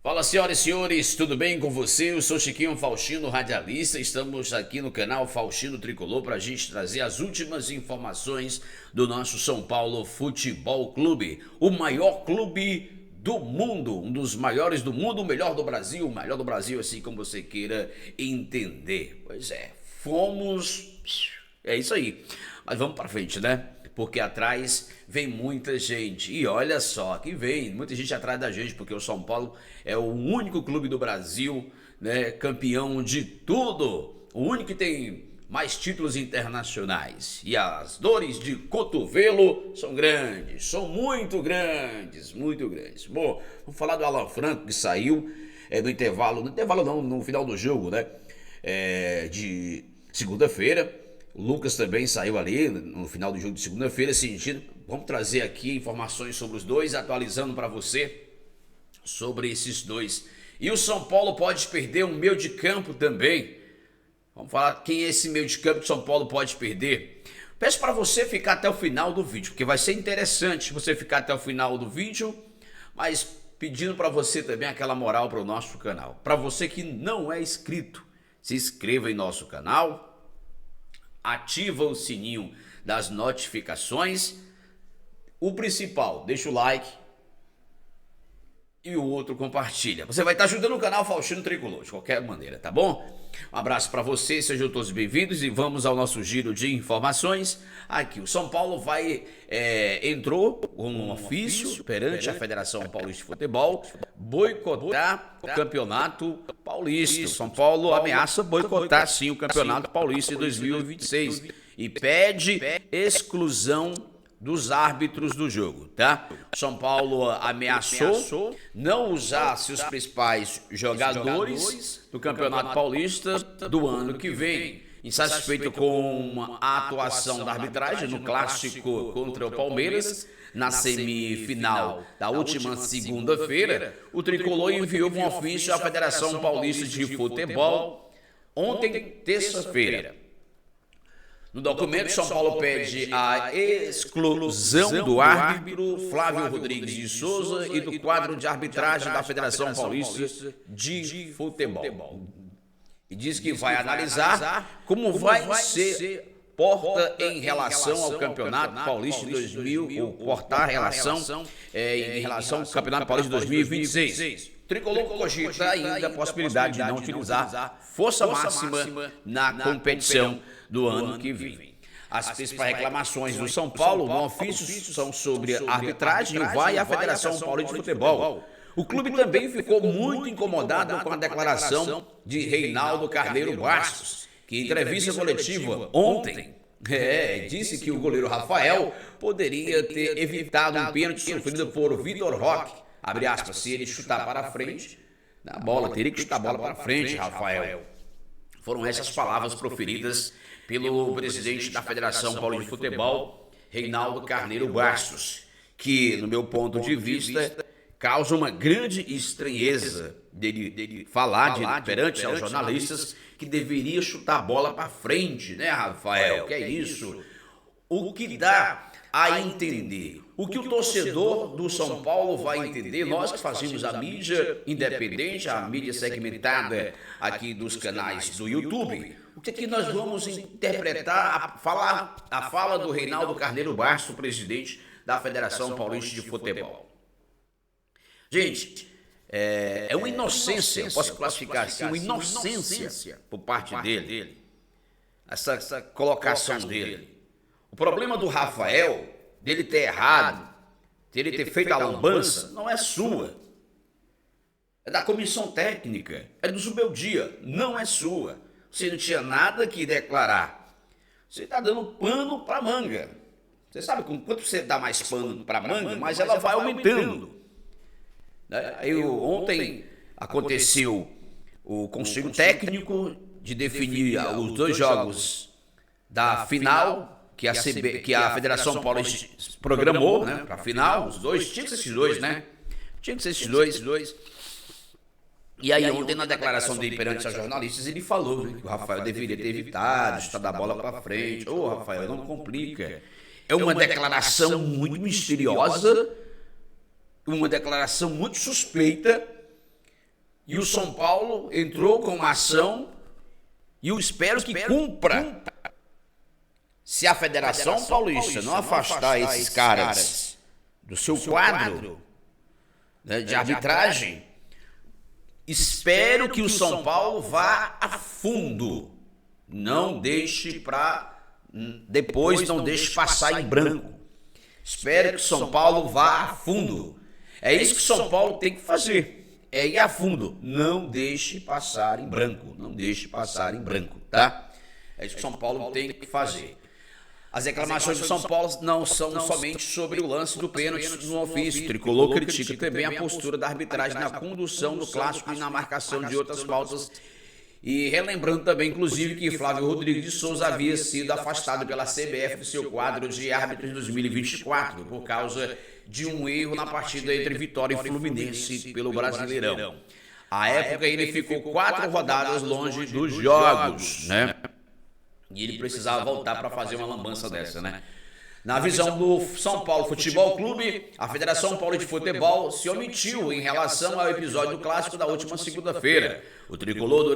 Fala, senhoras e senhores, tudo bem com você? Eu sou Chiquinho Faustino, radialista. Estamos aqui no canal Faustino Tricolor para a gente trazer as últimas informações do nosso São Paulo Futebol Clube, o maior clube do mundo, um dos maiores do mundo, o melhor do Brasil, assim como você queira entender. Pois é, fomos... É isso aí. Mas vamos para frente, né? Porque atrás vem muita gente. E olha só, que vem muita gente atrás da gente, porque o São Paulo é o único clube do Brasil, né, campeão de tudo. O único que tem mais títulos internacionais. E as dores de cotovelo são grandes, são muito grandes, muito grandes. Bom, vamos falar do Alan Franco, que saiu no final do jogo, né, de segunda-feira. O Lucas também saiu ali no final do jogo de segunda-feira, sentindo. Vamos trazer aqui informações sobre os dois, atualizando para você sobre esses dois. E o São Paulo pode perder um meio de campo também. Vamos falar quem é esse meio de campo que o São Paulo pode perder. Peço para você ficar até o final do vídeo, porque vai ser interessante você ficar até o final do vídeo, mas pedindo para você também aquela moral para o nosso canal. Para você que não é inscrito, se inscreva em nosso canal. Ativa o sininho das notificações. O principal, deixa o like e o outro compartilha. Você vai estar ajudando o canal Faustino Tricolor, de qualquer maneira, tá bom? Um abraço para vocês, sejam todos bem-vindos e vamos ao nosso giro de informações. Aqui, o São Paulo entrou com um ofício perante a Federação Paulista de Futebol boicotar o Campeonato Paulista. O São Paulo ameaça boicotar sim o Campeonato Paulista de 2026 e pede exclusão dos árbitros do jogo, tá? São Paulo ameaçou não usar seus principais jogadores do Campeonato Paulista do ano que vem. Insatisfeito com a atuação da arbitragem no clássico contra o Palmeiras, na semifinal da última segunda-feira, o Tricolor enviou um ofício à Federação Paulista de Futebol ontem, terça-feira. No documento, São Paulo pede a exclusão do árbitro Flávio Rodrigues de Souza e do quadro de arbitragem da Federação Paulista de Futebol. E diz que vai analisar como vai ser porta em relação ao Campeonato Paulista de 2000, ou portar relação em relação ao Campeonato Paulista de 2026. Tricolor cogita ainda a possibilidade de não utilizar força máxima na competição do ano que vem. As principais reclamações do São Paulo no ofício são sobre a arbitragem e vai à Federação Paulista de Futebol. O clube também ficou muito incomodado com a declaração de Reinaldo Carneiro Bastos, que em entrevista coletiva ontem disse que o goleiro Rafael poderia ter evitado um pênalti sofrido por Vitor Roque. Abre aspas, se ele chutar para frente, na bola, teria que chutar a bola para frente, Rafael. Foram essas palavras proferidas pelo presidente da Federação Paulista de Futebol, Reinaldo Carneiro Bastos, que, no meu ponto de vista, causa uma grande estranheza dele falar perante aos jornalistas que deveria chutar a bola para frente, né, Rafael? Que é isso? O que dá a entender, o que o torcedor do São Paulo vai entender, nós que fazemos a mídia independente, a mídia segmentada aqui dos canais do YouTube, o que é que nós vamos interpretar, a fala do Reinaldo Carneiro Bastos, presidente da Federação Paulista de Futebol? Gente, é uma inocência, eu posso classificar assim, uma inocência por parte dele, essa colocação dele. O problema do Rafael, dele ter errado, dele ter feito a lambança, não é sua. É da comissão técnica, é do Zubeldia, não é sua. Você não tinha nada que declarar. Você está dando pano para manga. Você sabe, quanto você dá mais pano para manga, mais ela vai aumentando. Aí, ontem aconteceu o conselho técnico de definir os dois jogos da final que a Federação Paulista programou, né, para a final. Os dois, tinha que ser esses dois, né? Tinha que ser esses dois. E aí ontem, na declaração dele perante os jornalistas, ele falou, né, que o Rafael deveria ter evitado, chutar a bola para frente. Ô, Rafael, não complica. É uma declaração muito misteriosa, uma declaração muito suspeita, E o São Paulo entrou com uma ação e eu espero que cumpra. Se a Federação Paulista não afastar esses caras do seu quadro, né, de arbitragem, espero que o São Paulo vá a fundo. Não deixe para depois, não deixe passar em branco. Espero que o São Paulo vá a fundo. É isso que o São Paulo tem que fazer. É ir a fundo. Não deixe passar em branco. Não deixe passar em branco, tá? É isso que o São Paulo tem que fazer. As reclamações do São Paulo não são somente sobre o lance do pênalti no ofício. O Tricolor critica também a postura da arbitragem na condução do clássico e na marcação de outras faltas. E relembrando também, inclusive, que Flávio Rodrigues de Souza havia sido afastado pela CBF do seu quadro de árbitro em 2024 por causa de um erro na partida entre Vitória e Fluminense pelo Brasileirão. À época, ele ficou 4 rodadas longe dos jogos, né? E ele precisava voltar para fazer uma lambança dessa, né? Na visão do São Paulo Futebol Clube, a Federação Paulista de Futebol se omitiu em relação ao episódio do clássico da última segunda-feira. O Tricolor,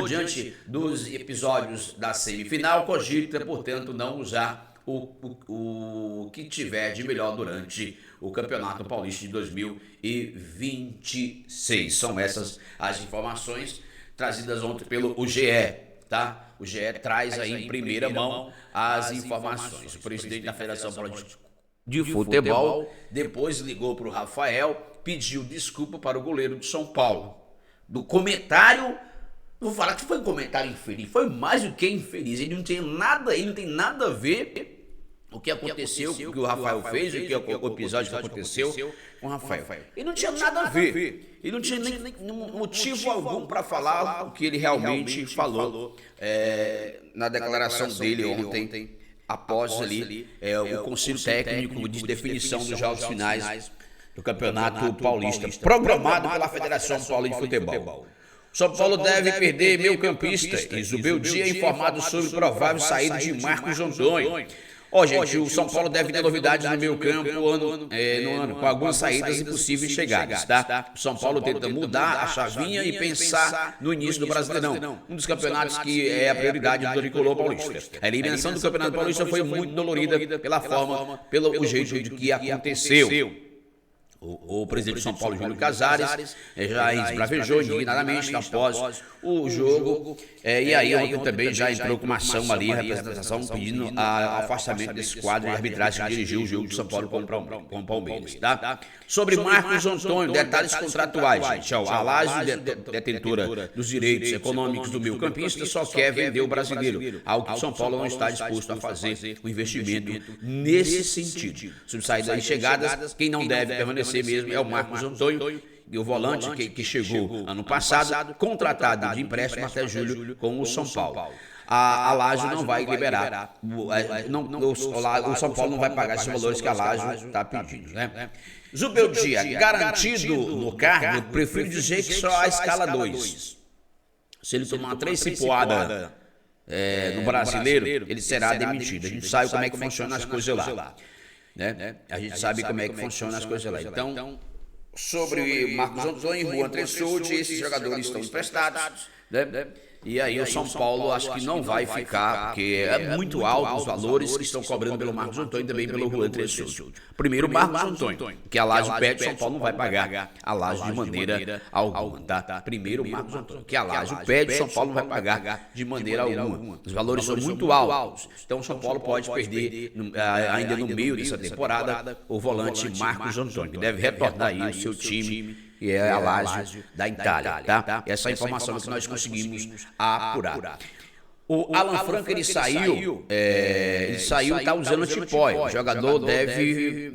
diante dos episódios da semifinal, cogita, portanto, não usar o que tiver de melhor durante o Campeonato Paulista de 2026. São essas as informações trazidas ontem pelo GE. Tá? O GE traz aí em primeira mão as informações. O presidente da Federação Paulista de Futebol depois ligou para o Rafael, pediu desculpa para o goleiro de São Paulo. Do comentário, vou falar que foi um comentário infeliz, foi mais do que infeliz. Ele não tem nada a ver o que aconteceu, o que o Rafael fez, o episódio que aconteceu com o Rafael. Ele não tinha nada a ver. Ele não tinha nem motivo algum para falar o que ele realmente falou na declaração dele ontem, após ali o Conselho Técnico de definição dos jogos finais do Campeonato Paulista, programado pela Federação Paulista de Futebol. São Paulo deve perder meio-campista. E Zubeldia é informado sobre provável saída de Marcos Antônio. Gente, o São Paulo deve ter novidades no meio campo no ano, com algumas saídas e possíveis chegadas, tá? O São Paulo tenta mudar a chavinha e pensar no início do Brasileirão, um dos campeonatos que é a prioridade do Tricolor paulista. A eliminação do Campeonato Paulista foi muito dolorida pelo jeito de que aconteceu. O presidente de São Paulo, Júlio Casares, já esbravejou indignadamente após o jogo. E aí ontem também já entrou com uma ação ali, a representação, pedindo o afastamento desse quadro de arbitragem que dirigiu o jogo de São Paulo com o Palmeiras. Tá? Sobre Marcos Antônio, detalhes contratuais, gente. A Lazio, detentora dos direitos econômicos do meio-campista, só quer vender o brasileiro, algo que o São Paulo não está disposto a fazer o investimento nesse sentido. Sobre saídas e chegadas, quem não deve permanecer mesmo é o Marcos Antônio, e o volante que chegou ano passado, contratado de empréstimo até julho com o São Paulo. A Lazio não vai liberar, o São Paulo não vai pagar esses valores que a Lazio está pedindo, né? Zubeldia, garantido no cargo, prefiro dizer que só a escala 2. Se ele tomar 3 cipoadas no brasileiro, ele será demitido. A gente sabe como é que funcionam as coisas lá. Né? A gente sabe como é que funcionam as coisas lá. Então, sobre Marcos Antônio e Juan Tressoldi, esses jogadores estão emprestados, né? E aí o São Paulo acho que não vai ficar, porque é muito alto os valores que estão cobrando pelo Marcos Antônio e também pelo Juan Tressoldi. Primeiro o Marcos Antônio, que a Lazio pede, o São Paulo não vai pagar a Lazio de maneira alguma, tá? Primeiro o Marcos Antônio, que a Lazio pede, o São Paulo não vai pagar de maneira alguma. Os valores são muito altos, então o São Paulo pode perder ainda no meio dessa temporada o volante Marcos Antônio, que deve retornar aí o seu time, que é a Lazio da Itália, tá? Essa é a informação que nós conseguimos apurar. O Alan Franco, ele saiu e está usando antipói. O jogador deve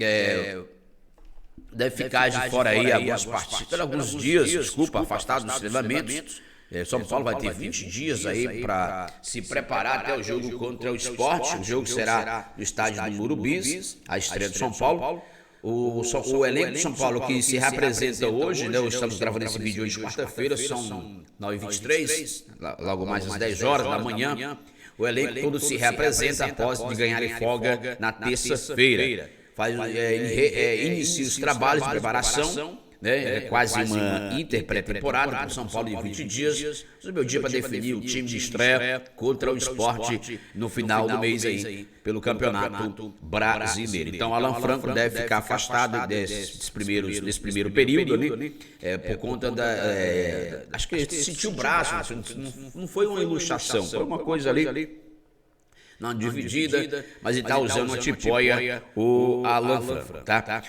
ficar de fora aí algumas partidas, alguns dias, afastado dos treinamentos. São Paulo vai ter 20 dias aí para se preparar até o jogo contra o Sport. O jogo será no estádio do Morumbi, a estreia do São Paulo. O elenco de São Paulo que se representa hoje, né? Estamos gravando esse vídeo hoje, quarta-feira, são 9h23, logo mais às 10 horas da manhã. O elenco todo se representa após de ganhar folga na terça-feira. Inicia os trabalhos de preparação, né? É quase uma interpré-temporada para o São Paulo de 20 dias. O meu dia para definir o time de estreia contra o Sport no final do mês aí, pelo Campeonato Brasileiro. Então, Alan Franco deve ficar afastado desse primeiro período ali, por conta acho que ele sentiu o braço, não foi uma ilustração, foi uma coisa ali não dividida, mas ele está usando uma tipóia, o Alan Franco, tá?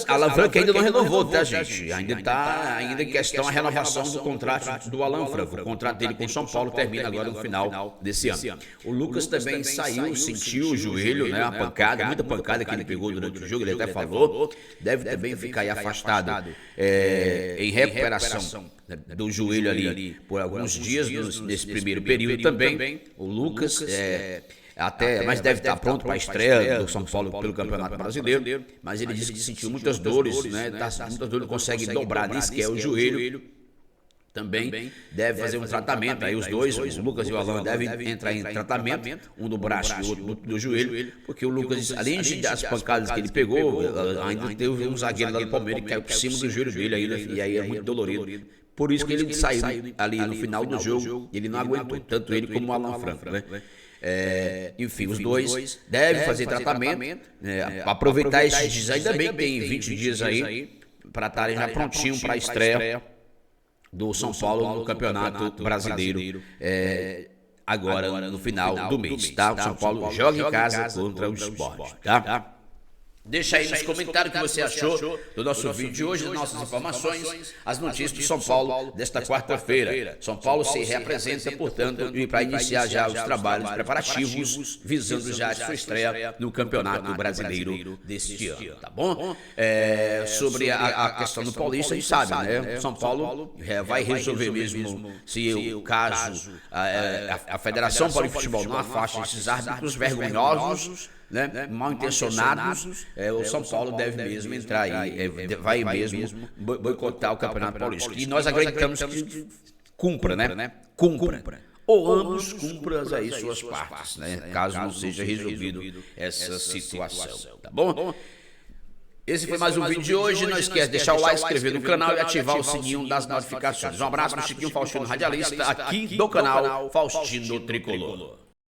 Alan Franco ainda não renovou, tá, gente? Ainda em questão a renovação do contrato do Alan Franco. O contrato dele com o São Paulo termina agora no final desse ano. O Lucas também saiu, sentiu o joelho, né? Uma pancada, muita pancada que ele pegou durante o jogo, ele até falou. Deve também ficar aí afastado em recuperação do joelho ali por alguns dias nesse primeiro período também. O Lucas mas deve estar pronto para a estreia do São Paulo pelo Campeonato Brasileiro, mas ele disse que sentiu muitas dores, né? Muitas dores, não consegue dobrar nisso, que é o joelho. Também deve fazer um tratamento, aí os dois, o Lucas e o Alan, devem entrar em tratamento, um do braço e o outro do joelho, porque o Lucas, além das pancadas que ele pegou, ainda teve um zagueiro lá do Palmeiras que caiu por cima do joelho dele, e aí é muito dolorido. Por isso que ele saiu ali no final do jogo, ele não aguentou, tanto ele como o Alan Franco, né? Enfim, os dois devem fazer tratamento, aproveitar esses dias, ainda bem que tem 20 dias aí, para estarem já prontinho para a estreia do São Paulo no Campeonato Brasileiro, agora no final do mês, tá? O São Paulo joga em casa contra o Sport, tá? Deixa aí nos comentários o que você achou do nosso vídeo de hoje, das nossas informações, as notícias do São Paulo desta quarta-feira. São Paulo se reapresenta, portanto, para iniciar já os trabalhos preparativos, visando já a sua estreia no Campeonato Brasileiro deste ano, tá bom? Sobre a questão do Paulista, a gente sabe, né? O São Paulo vai resolver mesmo se o caso, a Federação Paulista de Futebol não afasta esses árbitros vergonhosos, né, mal intencionados, o São Paulo deve mesmo entrar aí, vai mesmo boicotar o Campeonato Paulista. E nós acreditamos que cumpra, né? Cumpra. Ou ambos cumpram aí suas partes, né? Caso não seja resolvido essa situação, tá bom? Esse foi mais um vídeo de hoje. Não esquece de deixar o like, se inscrever no canal e ativar o sininho das notificações. Um abraço para o Chiquinho Faustino Radialista, aqui do canal Faustino Tricolor.